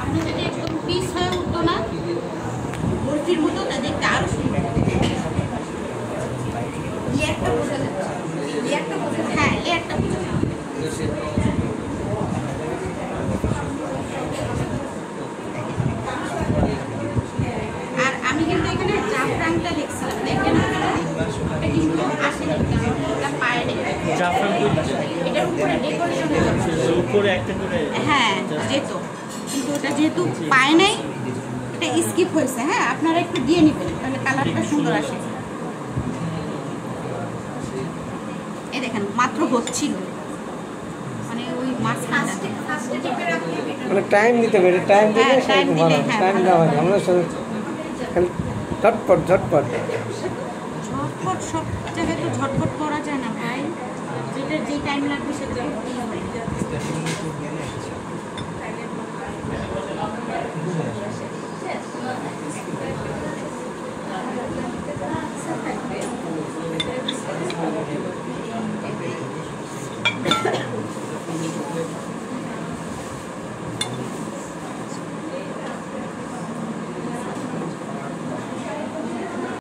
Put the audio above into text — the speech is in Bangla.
আপনি যদি একদম পিস হয়ে উঠতো না বরফির মতো, তা দেখতে আরো সুন্দর। লেয়ারটা বোঝা যাচ্ছে, লেয়ারটা বোঝা, হ্যাঁ লেয়ারটা বোঝা যাচ্ছে। আর আমি কিন্তু এখানে জাফরানটা দেখছিলাম, দেখেন এটা কিন্তু আসেনি, এটা পায়ে জাফরান এটার উপরে ডেকোরেশন উপরে একটা করে, হ্যাঁ যেত, কিন্তু ওটা যেহেতু পায় নাই এটা স্কিপ হয়েছে। হ্যাঁ আপনারা একটু দিয়ে নেবেন, তাহলে কালারটা সুন্দর আসে। এই দেখেন মাত্র হচ্ছিল, মানে ওই মাঝখানটা মানে টাইম দিতে হবে, টাইম দিলে সেরকম ভালো, টাইম দেওয়া হয় আমরা খালি ঝটপট ঝটপট ঝটপট, সব জায়গায় তো ঝটপট করা যায় না ভাই, যেটা যে টাইম লাগবে সেটা করতেই হবে।